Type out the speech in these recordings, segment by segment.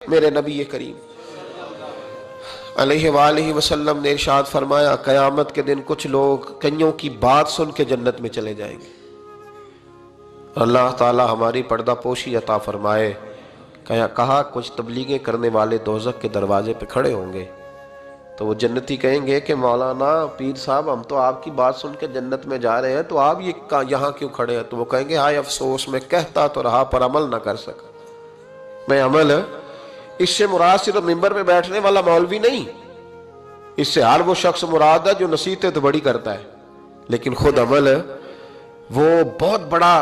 میرے نبی کریم علیہ وآلہ وسلم نے ارشاد فرمایا، قیامت کے دن کچھ لوگ کنیوں کی بات سن کے جنت میں چلے جائیں گے۔ اللہ تعالی ہماری پردہ پوشی عطا فرمائے۔ کہا کچھ تبلیغیں کرنے والے دوزخ کے دروازے پہ کھڑے ہوں گے تو وہ جنتی کہیں گے کہ مولانا پیر صاحب، ہم تو آپ کی بات سن کے جنت میں جا رہے ہیں، تو آپ یہاں کیوں کھڑے ہیں؟ تو وہ کہیں گے ہائے افسوس، میں کہتا تو رہا پر عمل نہ کر سکا۔ میں عمل، اس سے مراد صرف ممبر میں بیٹھنے والا مولوی نہیں، اس سے ہر وہ شخص مراد ہے جو نصیحتیں تو بڑی کرتا ہے لیکن خود عمل وہ بہت بڑا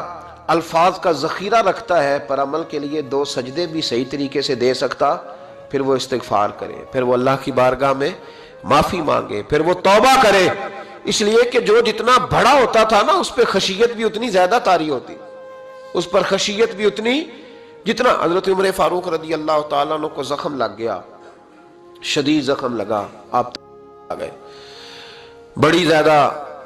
الفاظ کا ذخیرہ رکھتا ہے، پر عمل کے لیے 2 سجدے بھی صحیح طریقے سے دے سکتا، پھر وہ استغفار کرے، پھر وہ اللہ کی بارگاہ میں معافی مانگے، پھر وہ توبہ کرے، اس لیے کہ جو جتنا بڑا ہوتا تھا نا اس پہ خشیت بھی اتنی زیادہ طاری ہوتی، اس پر خشیت بھی اتنی جتنا۔ حضرت عمر فاروق رضی اللہ تعالیٰ عنہ کو زخم لگ گیا، شدید زخم لگا، آپ آ گئے، بڑی زیادہ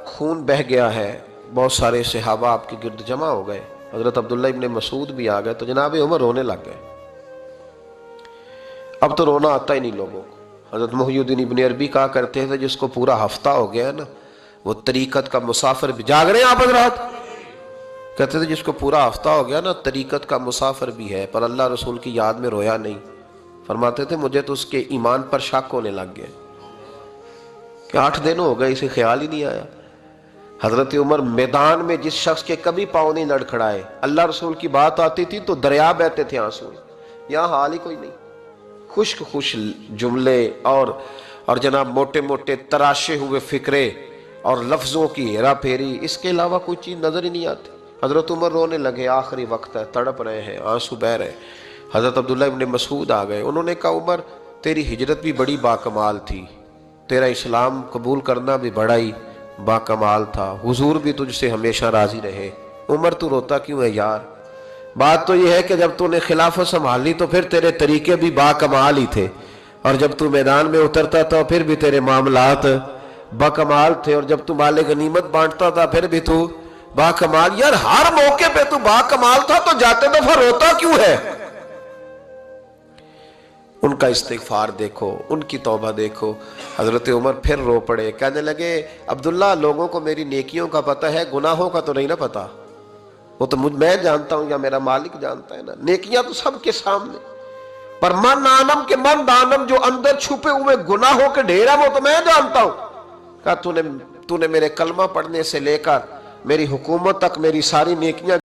خون بہ گیا ہے، بہت سارے صحابہ آپ کے گرد جمع ہو گئے، حضرت عبداللہ ابن مسعود بھی آ گئے، تو جناب عمر رونے لگ گئے۔ اب تو رونا آتا ہی نہیں لوگوں کو۔ حضرت محی الدین ابن عربی کہا کرتے تھے جس کو پورا ہفتہ ہو گیا ہے نا، وہ طریقت کا مسافر بھی، جاگ رہے ہیں آپ حضرات؟ کہتے تھے جس کو پورا ہفتہ ہو گیا نا طریقت کا مسافر بھی ہے، پر اللہ رسول کی یاد میں رویا نہیں۔ فرماتے تھے مجھے تو اس کے ایمان پر شک ہونے لگ گیا کہ 8 دن ہو گئے، اسے خیال ہی نہیں آیا۔ حضرت عمر میدان میں جس شخص کے کبھی پاؤں نہیں لڑکھڑائے، اللہ رسول کی بات آتی تھی تو دریا بہتے تھے آنسو، یہاں حال ہی کوئی نہیں، خشک جملے اور جناب موٹے موٹے تراشے ہوئے فکرے اور لفظوں کی ہیرا پھیری، اس کے علاوہ کوئی چیز نظر ہی نہیں آتی۔ حضرت عمر رونے لگے، آخری وقت ہے، تڑپ رہے ہیں، آنسو بہ رہے۔ حضرت عبداللہ ابن مسعود آ گئے، انہوں نے کہا عمر تیری ہجرت بھی بڑی باکمال تھی، تیرا اسلام قبول کرنا بھی بڑا ہی باکمال تھا، حضور بھی تجھ سے ہمیشہ راضی رہے، عمر تو روتا کیوں ہے یار؟ بات تو یہ ہے کہ جب تو نے خلافت سنبھالی تو پھر تیرے طریقے بھی باکمال ہی تھے، اور جب تو میدان میں اترتا تھا پھر بھی تیرے معاملات باکمال تھے، اور جب تو مال غنیمت بانٹتا تھا پھر بھی تو باکمال۔ یار ہر موقع پہ تو باکمال تھا تو جاتے دفعہ روتا کیوں ہے؟ ان کا استغفار دیکھو، ان کی توبہ دیکھو۔ حضرت عمر پھر رو پڑے، کہنے لگے عبداللہ لوگوں کو میری نیکیوں کا پتہ ہے، گناہوں کا تو نہیں نا پتہ، وہ تو میں جانتا ہوں یا میرا مالک جانتا ہے نا، نیکیاں تو سب کے سامنے، پر من آنم کے من دانم، جو اندر چھپے ہوئے گناہوں کے ڈھیر ہے وہ تو میں جانتا ہوں۔ کہا تو نے میرے کلمہ پڑھنے سے لے کر میری حکومت تک میری ساری نیکیاں